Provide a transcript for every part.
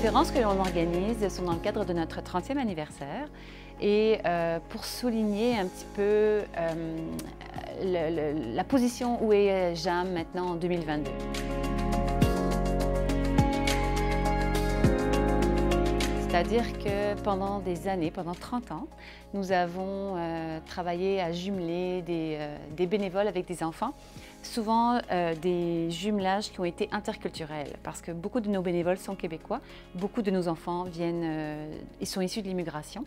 conférences que l'on organise sont dans le cadre de notre 30e anniversaire et pour souligner un petit peu la position où est JAM maintenant en 2022. C'est-à-dire que pendant des années, pendant 30 ans, nous avons travaillé à jumeler des bénévoles avec des enfants, souvent des jumelages qui ont été interculturels, parce que beaucoup de nos bénévoles sont québécois, beaucoup de nos enfants ils sont issus de l'immigration.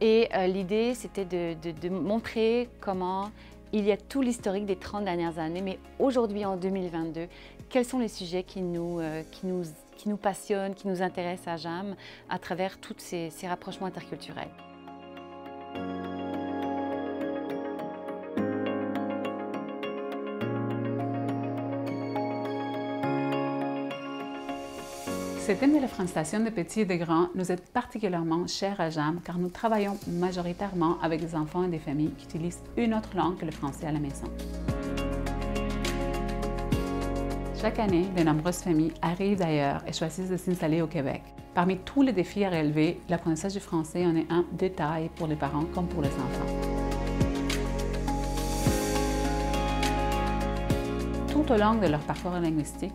Et l'idée, c'était de montrer comment il y a tout l'historique des 30 dernières années, mais aujourd'hui, en 2022, quels sont les sujets qui nous passionnent, qui nous intéressent à JAM à travers tous ces rapprochements interculturels. Ce thème de la francisations des petits et des grands nous est particulièrement cher à JAM car nous travaillons majoritairement avec des enfants et des familles qui utilisent une autre langue que le français à la maison. Chaque année, de nombreuses familles arrivent d'ailleurs et choisissent de s'installer au Québec. Parmi tous les défis à relever, l'apprentissage du français en est un détail pour les parents comme pour les enfants. Tout au long de leur parcours linguistique,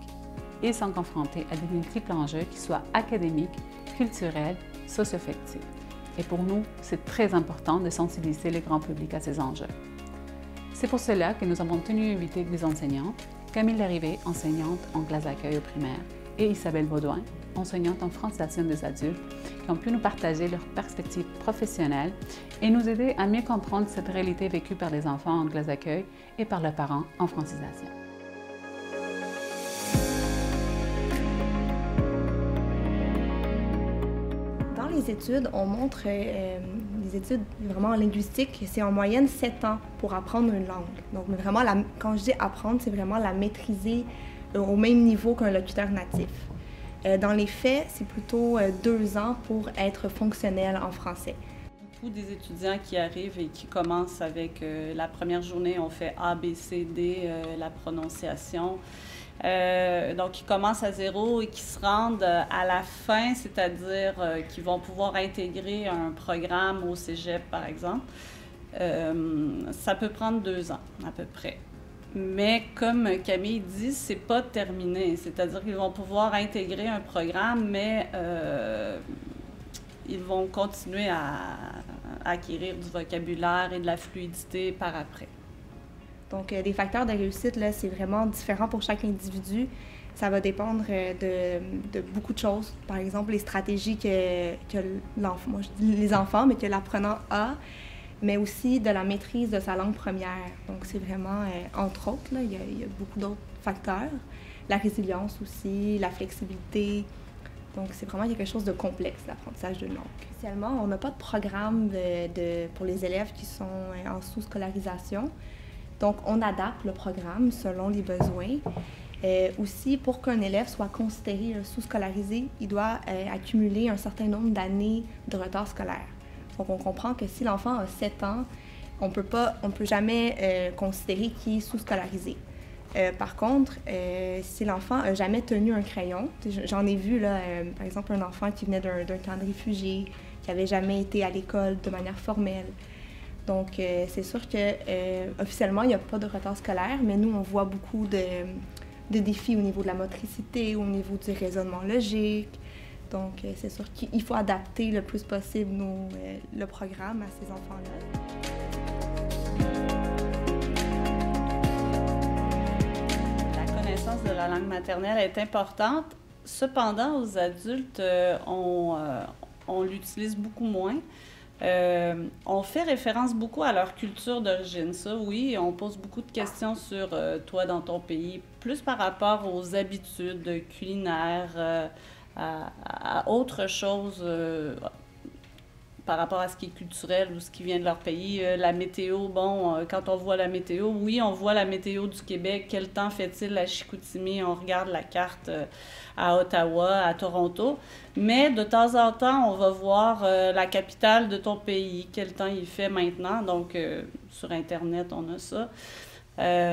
ils sont confrontés à de multiples enjeux qui soient académiques, culturels, socio-affectifs. Et pour nous, c'est très important de sensibiliser le grand public à ces enjeux. C'est pour cela que nous avons tenu à inviter des enseignantes, Camille Larrivée, enseignante en classe d'accueil au primaire, et Isabelle Baudouin, enseignante en francisation des adultes, qui ont pu nous partager leurs perspectives professionnelles et nous aider à mieux comprendre cette réalité vécue par les enfants en classe d'accueil et par leurs parents en francisation. Dans les études, on montre des études vraiment linguistiques, c'est en moyenne 7 ans pour apprendre une langue. Donc vraiment, quand je dis apprendre, c'est vraiment la maîtriser au même niveau qu'un locuteur natif. Dans les faits, c'est plutôt 2 ans pour être fonctionnel en français. Beaucoup des étudiants qui arrivent et qui commencent avec la première journée, on fait A, B, C, D, la prononciation. Donc, ils commencent à zéro et qui se rendent à la fin, c'est-à-dire qu'ils vont pouvoir intégrer un programme au cégep, par exemple. Ça peut prendre 2 ans, à peu près. Mais comme Camille dit, c'est pas terminé. C'est-à-dire qu'ils vont pouvoir intégrer un programme, mais ils vont continuer à acquérir du vocabulaire et de la fluidité par après. Donc, des facteurs de réussite, là, c'est vraiment différent pour chaque individu. Ça va dépendre de beaucoup de choses. Par exemple, les stratégies que l'enfant, moi je dis les enfants, mais que l'apprenant a, mais aussi de la maîtrise de sa langue première. Donc, c'est vraiment, entre autres, là, il y a beaucoup d'autres facteurs. La résilience aussi, la flexibilité. Donc, c'est vraiment quelque chose de complexe, l'apprentissage d'une langue. Spécialement, on n'a pas de programme pour les élèves qui sont en sous-scolarisation. Donc, on adapte le programme selon les besoins. Aussi, pour qu'un élève soit considéré sous-scolarisé, il doit accumuler un certain nombre d'années de retard scolaire. Donc, on comprend que si l'enfant a 7 ans, on peut jamais considérer qu'il est sous-scolarisé. Par contre, si l'enfant n'a jamais tenu un crayon, j'en ai vu, là, par exemple, un enfant qui venait d'un camp de réfugiés, qui n'avait jamais été à l'école de manière formelle. Donc, c'est sûr qu'officiellement, il n'y a pas de retard scolaire, mais nous, on voit beaucoup de défis au niveau de la motricité, au niveau du raisonnement logique. Donc, c'est sûr qu'il faut adapter le plus possible le programme à ces enfants-là. La connaissance de la langue maternelle est importante. Cependant, aux adultes, on l'utilise beaucoup moins. On fait référence beaucoup à leur culture d'origine. Ça, oui, on pose beaucoup de questions sur toi dans ton pays, plus par rapport aux habitudes culinaires, à autre chose par rapport à ce qui est culturel ou ce qui vient de leur pays. La météo, bon, quand on voit la météo, oui, on voit la météo du Québec. Quel temps fait-il à Chicoutimi? On regarde la carte à Ottawa, à Toronto. Mais de temps en temps, on va voir la capitale de ton pays, quel temps il fait maintenant. Donc, sur Internet, on a ça.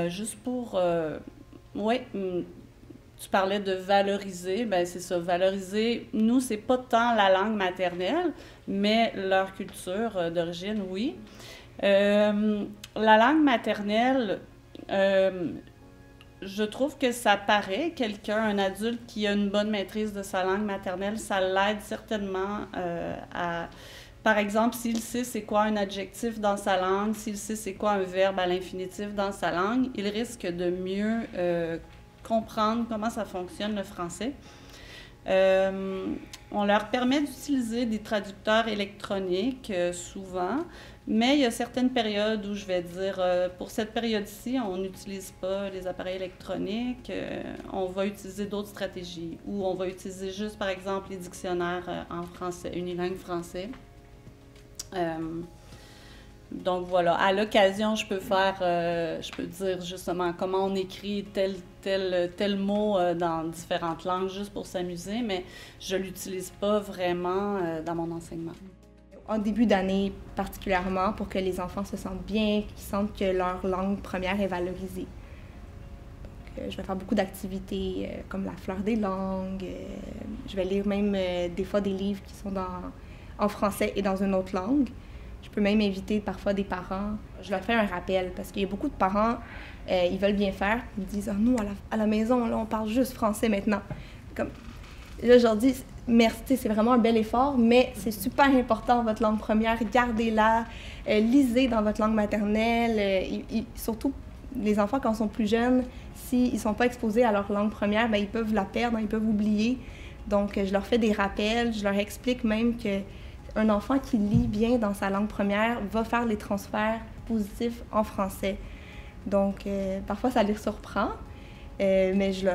Juste pour... oui, tu parlais de valoriser, ben c'est ça, valoriser, nous, c'est pas tant la langue maternelle, mais leur culture d'origine, oui. La langue maternelle, je trouve que ça paraît, un adulte qui a une bonne maîtrise de sa langue maternelle, ça l'aide certainement à... Par exemple, s'il sait c'est quoi un adjectif dans sa langue, s'il sait c'est quoi un verbe à l'infinitif dans sa langue, il risque de mieux comprendre comment ça fonctionne le français. On leur permet d'utiliser des traducteurs électroniques souvent, mais il y a certaines périodes où je vais dire, pour cette période-ci, on n'utilise pas les appareils électroniques, on va utiliser d'autres stratégies, ou on va utiliser juste, par exemple, les dictionnaires en français, unilingue français. Donc voilà, à l'occasion, je peux dire justement comment on écrit tel mot dans différentes langues juste pour s'amuser, mais je ne l'utilise pas vraiment dans mon enseignement. En début d'année particulièrement, pour que les enfants se sentent bien, qu'ils sentent que leur langue première est valorisée. Donc, je vais faire beaucoup d'activités comme la fleur des langues. Je vais lire même des fois des livres qui sont en français et dans une autre langue. Je peux même inviter parfois des parents. Je leur fais un rappel parce qu'il y a beaucoup de parents, ils veulent bien faire. Ils me disent « Ah, nous, à la maison, là, on parle juste français maintenant. » Comme, là, je leur dis « Merci, c'est vraiment un bel effort, mais c'est super important, votre langue première. Gardez-la, lisez dans votre langue maternelle. Surtout, les enfants, quand ils sont plus jeunes, s'ils ne sont pas exposés à leur langue première, bien, ils peuvent la perdre, ils peuvent oublier. Donc, je leur fais des rappels. Je leur explique même que un enfant qui lit bien dans sa langue première va faire les transferts positifs en français. Donc, parfois, ça les surprend, mais je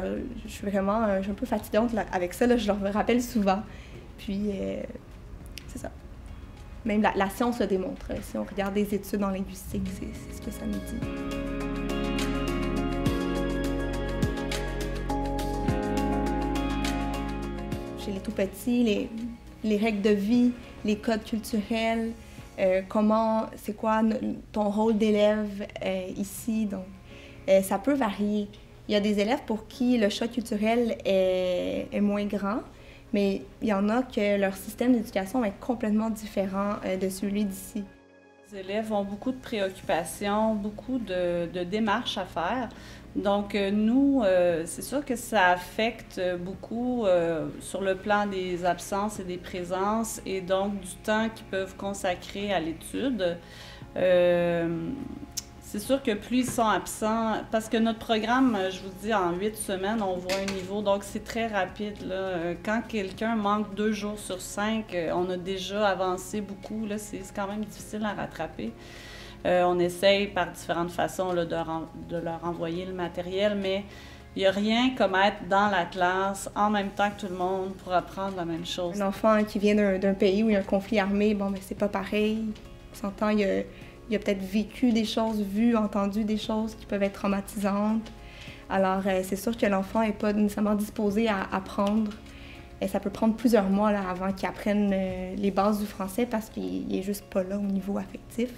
suis vraiment je suis un peu fatigante avec ça. Là, je leur rappelle souvent. Puis, c'est ça. Même la science le démontre. Si on regarde des études en linguistique, c'est ce que ça nous dit. Chez les tout-petits, les règles de vie, les codes culturels, c'est quoi ton rôle d'élève ici. Donc, ça peut varier. Il y a des élèves pour qui le choc culturel est moins grand, mais il y en a que leur système d'éducation est complètement différent de celui d'ici. Les élèves ont beaucoup de préoccupations, beaucoup de démarches à faire. Donc, nous, c'est sûr que ça affecte beaucoup sur le plan des absences et des présences et donc du temps qu'ils peuvent consacrer à l'étude. C'est sûr que plus ils sont absents, parce que notre programme, je vous dis, en 8 semaines, on voit un niveau, donc c'est très rapide, là. Quand quelqu'un manque 2 jours sur 5, on a déjà avancé beaucoup, là, c'est quand même difficile à rattraper. On essaye par différentes façons là, de leur envoyer le matériel, mais il n'y a rien comme être dans la classe en même temps que tout le monde pour apprendre la même chose. Un enfant qui vient d'un pays où il y a un conflit armé, bon, mais c'est pas pareil. On s'entend, il a peut-être vécu des choses, entendu des choses qui peuvent être traumatisantes. Alors, c'est sûr que l'enfant n'est pas nécessairement disposé à apprendre. Et ça peut prendre plusieurs mois là, avant qu'il apprenne les bases du français parce qu'il n'est juste pas là au niveau affectif.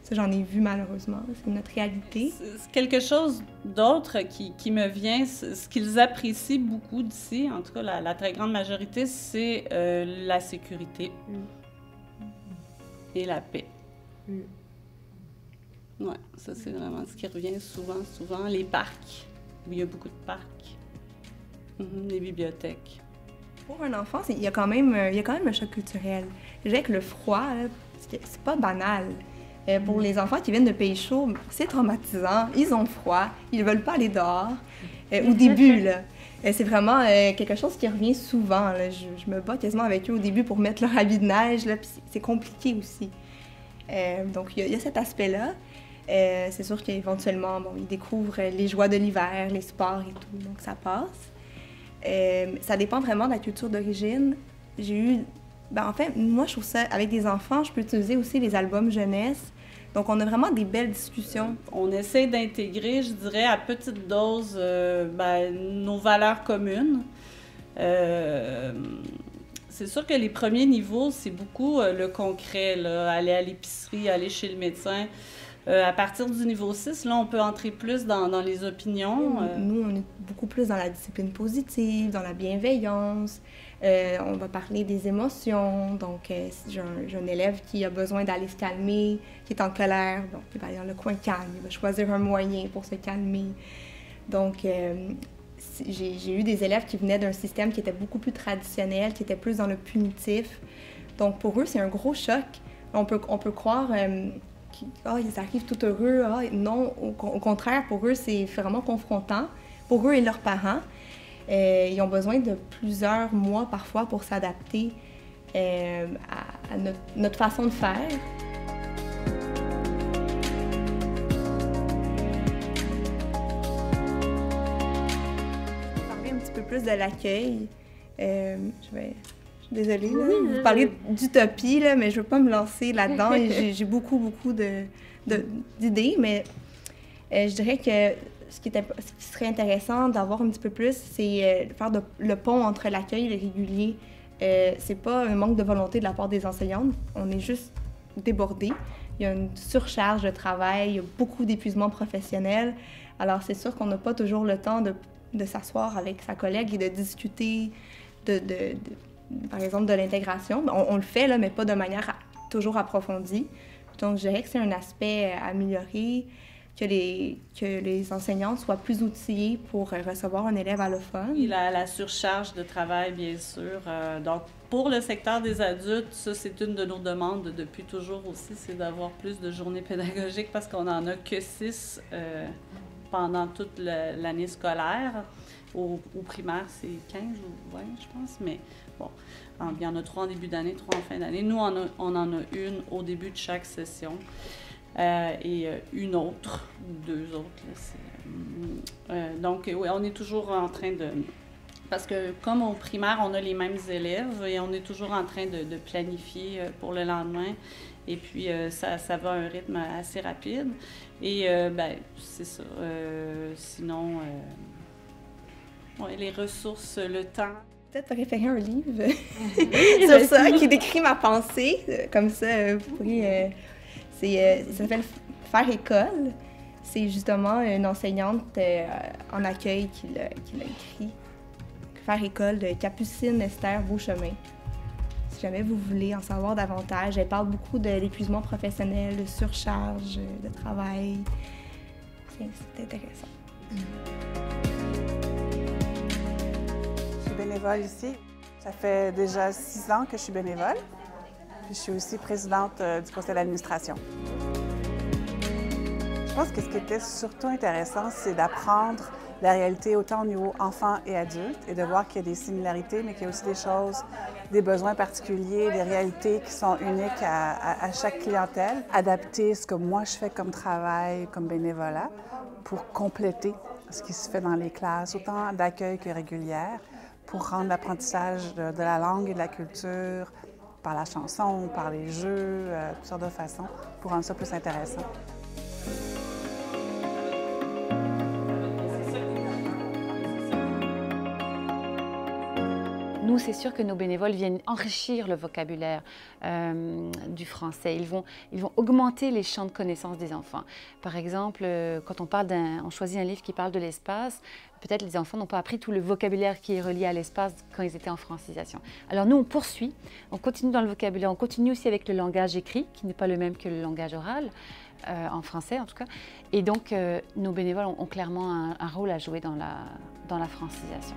Ça, j'en ai vu malheureusement. C'est notre réalité. C'est quelque chose d'autre qui me vient. Ce qu'ils apprécient beaucoup d'ici, en tout cas la très grande majorité, c'est la sécurité et la paix. Oui, ça c'est vraiment ce qui revient souvent. Les parcs, où il y a beaucoup de parcs. Les bibliothèques. Pour un enfant, il y a quand même un choc culturel. Je dirais que le froid, c'est pas banal. Pour les enfants qui viennent de pays chauds, c'est traumatisant. Ils ont froid, ils ne veulent pas aller dehors. Au début, là. C'est vraiment quelque chose qui revient souvent. Là. Je me bats quasiment avec eux au début pour mettre leur habit de neige, là, puis c'est compliqué aussi. Donc, il y a cet aspect-là. C'est sûr qu'éventuellement, bon, ils découvrent les joies de l'hiver, les sports et tout, donc ça passe. Ça dépend vraiment de la culture d'origine. En fait, moi, je trouve ça, avec des enfants, je peux utiliser aussi les albums jeunesse. Donc, on a vraiment des belles discussions. On essaie d'intégrer, je dirais, à petite dose, nos valeurs communes. C'est sûr que les premiers niveaux, c'est beaucoup le concret, là, aller à l'épicerie, aller chez le médecin. À partir du niveau 6, là, on peut entrer plus dans les opinions. Nous, on est beaucoup plus dans la discipline positive, dans la bienveillance. On va parler des émotions. Donc, si j'ai un élève qui a besoin d'aller se calmer, qui est en colère, donc il va aller dans le coin calme, il va choisir un moyen pour se calmer. Donc, j'ai eu des élèves qui venaient d'un système qui était beaucoup plus traditionnel, qui était plus dans le punitif. Donc, pour eux, c'est un gros choc. On peut croire ils arrivent tout heureux. Non, au contraire, pour eux, c'est vraiment confrontant. Pour eux et leurs parents, ils ont besoin de plusieurs mois parfois pour s'adapter à notre façon de faire. Je vais parler un petit peu plus de l'accueil. Je suis désolée, là. Vous parlez d'utopie, là, mais je ne veux pas me lancer là-dedans. J'ai beaucoup d'idées, mais je dirais que ce qui serait intéressant d'avoir un petit peu plus, c'est faire le pont entre l'accueil et le régulier. C'est pas un manque de volonté de la part des enseignantes, on est juste débordés. Il y a une surcharge de travail, il y a beaucoup d'épuisement professionnel. Alors c'est sûr qu'on n'a pas toujours le temps de s'asseoir avec sa collègue et de discuter par exemple, de l'intégration. On le fait, là, mais pas de manière toujours approfondie. Donc, je dirais que c'est un aspect à améliorer, que les enseignantes soient plus outillées pour recevoir un élève allophone. Et la surcharge de travail, bien sûr. Donc, pour le secteur des adultes, ça, c'est une de nos demandes depuis toujours aussi, c'est d'avoir plus de journées pédagogiques parce qu'on n'en a que 6 pendant toute l'année scolaire. Au primaire, c'est 15 ou 20, je pense, mais bon, il y en a 3 en début d'année, 3 en fin d'année. Nous, on en a une au début de chaque session et une autre, ou 2 autres. Donc, oui, on est toujours en train de... Parce que comme au primaire, on a les mêmes élèves et on est toujours en train de planifier pour le lendemain. Et puis, ça va à un rythme assez rapide. Et, c'est ça. Sinon... les ressources, le temps. Peut-être référer un livre sur ça qui décrit ma pensée. Comme ça, vous pourriez... ça s'appelle « Faire école ». C'est justement une enseignante en accueil qui l'a écrit. « Faire école » de Capucine Esther Beauchemin. Si jamais vous voulez en savoir davantage, elle parle beaucoup de l'épuisement professionnel, de surcharge, de travail. C'est intéressant. Bénévole ici. Ça fait déjà 6 ans que je suis bénévole. Puis je suis aussi présidente du conseil d'administration. Je pense que ce qui était surtout intéressant, c'est d'apprendre la réalité autant au niveau enfant et adulte et de voir qu'il y a des similarités, mais qu'il y a aussi des choses, des besoins particuliers, des réalités qui sont uniques à chaque clientèle. Adapter ce que moi je fais comme travail, comme bénévolat, pour compléter ce qui se fait dans les classes, autant d'accueil que régulière, pour rendre l'apprentissage de la langue et de la culture, par la chanson, par les jeux, toutes sortes de façons, pour rendre ça plus intéressant. Nous, c'est sûr que nos bénévoles viennent enrichir le vocabulaire du français. Ils vont augmenter les champs de connaissances des enfants. Par exemple, quand on choisit un livre qui parle de l'espace, peut-être les enfants n'ont pas appris tout le vocabulaire qui est relié à l'espace quand ils étaient en francisation. Alors nous, on poursuit, on continue dans le vocabulaire, on continue aussi avec le langage écrit, qui n'est pas le même que le langage oral, en français en tout cas. Et donc, nos bénévoles ont clairement un rôle à jouer dans la francisation.